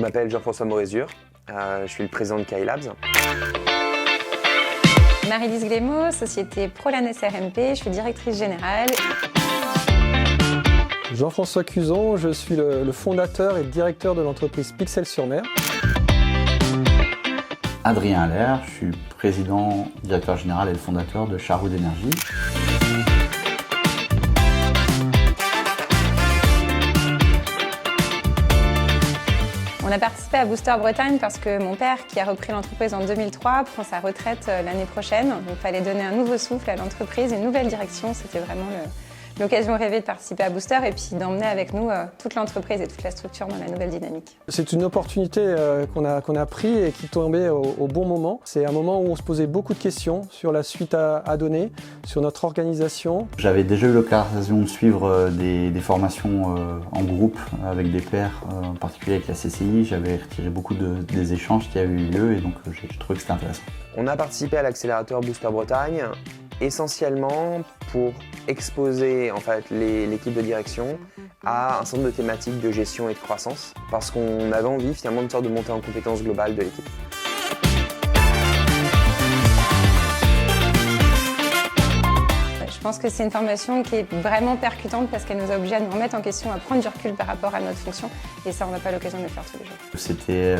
m'appelle Jean-François Morézure, je suis le président de KAI Labs. Marie-Lise Glémaud, société Prolanes RMP, je suis directrice générale. Jean-François Cuzon, je suis le fondateur et directeur de l'entreprise Pixel-sur-Mer. Adrien Allaire, je suis président, directeur général et le fondateur de Charroud Énergie. On a participé à Booster Bretagne parce que mon père, qui a repris l'entreprise en 2003, prend sa retraite l'année prochaine. Donc il fallait donner un nouveau souffle à l'entreprise, une nouvelle direction. C'était vraiment l'occasion rêvée de participer à Booster et puis d'emmener avec nous toute l'entreprise et toute la structure dans la nouvelle dynamique. C'est une opportunité qu'on a pris et qui tombait au bon moment. C'est un moment où on se posait beaucoup de questions sur la suite à donner, sur notre organisation. J'avais déjà eu l'occasion de suivre des formations en groupe avec des pairs, en particulier avec la CCI. J'avais retiré beaucoup des échanges qui avaient eu lieu et donc j'ai trouvé que c'était intéressant. On a participé à l'accélérateur Booster Bretagne essentiellement pour exposer en fait, l'équipe de direction à un certain nombre de thématiques de gestion et de croissance parce qu'on avait envie finalement de sorte de monter en compétence globale de l'équipe. Je pense que c'est une formation qui est vraiment percutante parce qu'elle nous a obligés à nous remettre en question, à prendre du recul par rapport à notre fonction et ça on n'a pas l'occasion de le faire tous les jours. C'était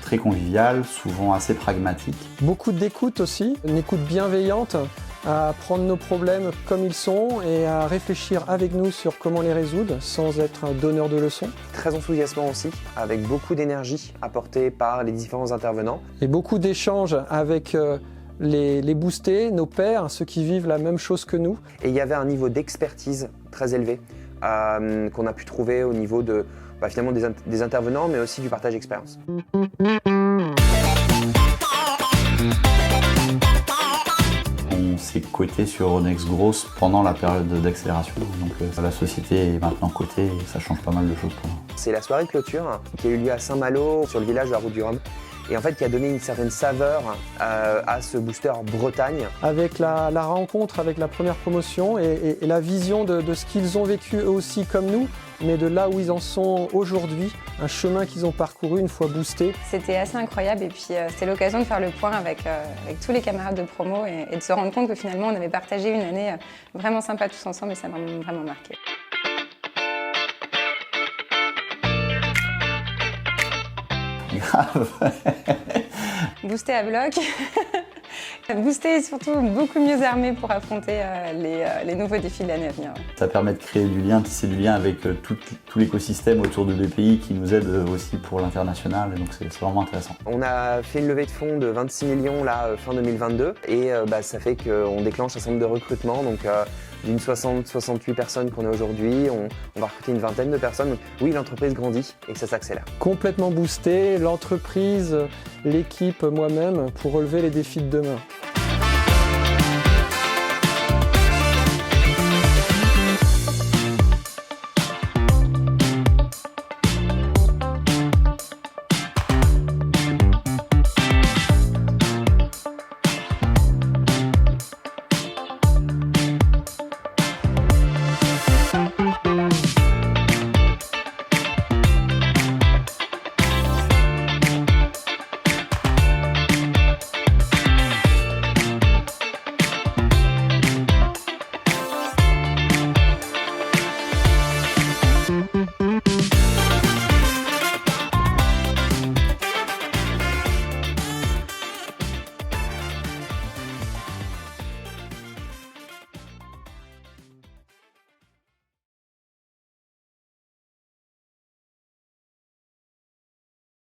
très convivial, souvent assez pragmatique. Beaucoup d'écoute aussi, une écoute bienveillante, à prendre nos problèmes comme ils sont et à réfléchir avec nous sur comment les résoudre sans être un donneur de leçons. Très enthousiasmant aussi, avec beaucoup d'énergie apportée par les différents intervenants. Et beaucoup d'échanges avec les boostés, nos pairs, ceux qui vivent la même chose que nous. Et il y avait un niveau d'expertise très élevé qu'on a pu trouver au niveau de, finalement des intervenants, mais aussi du partage d'expérience. On s'est coté sur Euronext Growth pendant la période d'accélération, donc la société est maintenant cotée et ça change pas mal de choses pour nous. C'est la soirée de clôture qui a eu lieu à Saint-Malo, sur le village de la Route du Rhum, et en fait qui a donné une certaine saveur à ce booster Bretagne. Avec la rencontre avec la première promotion et la vision de ce qu'ils ont vécu eux aussi comme nous, mais de là où ils en sont aujourd'hui, un chemin qu'ils ont parcouru une fois boostés. C'était assez incroyable et puis c'était l'occasion de faire le point avec tous les camarades de promo et de se rendre compte que finalement on avait partagé une année vraiment sympa tous ensemble et ça m'a vraiment marqué. Grave. Booster à bloc. Booster est surtout beaucoup mieux armé pour affronter les nouveaux défis de l'année à venir. Ça permet de créer du lien, tisser du lien avec tout l'écosystème autour de BPI qui nous aide aussi pour l'international, donc c'est vraiment intéressant. On a fait une levée de fonds de 26 millions là, fin 2022 et ça fait qu'on déclenche un certain nombre de recrutements. Donc, d'une 60-68 personnes qu'on a aujourd'hui, on va recruter une vingtaine de personnes. Donc, oui, l'entreprise grandit et ça s'accélère. Complètement boosté, l'entreprise, l'équipe, moi-même, pour relever les défis de demain.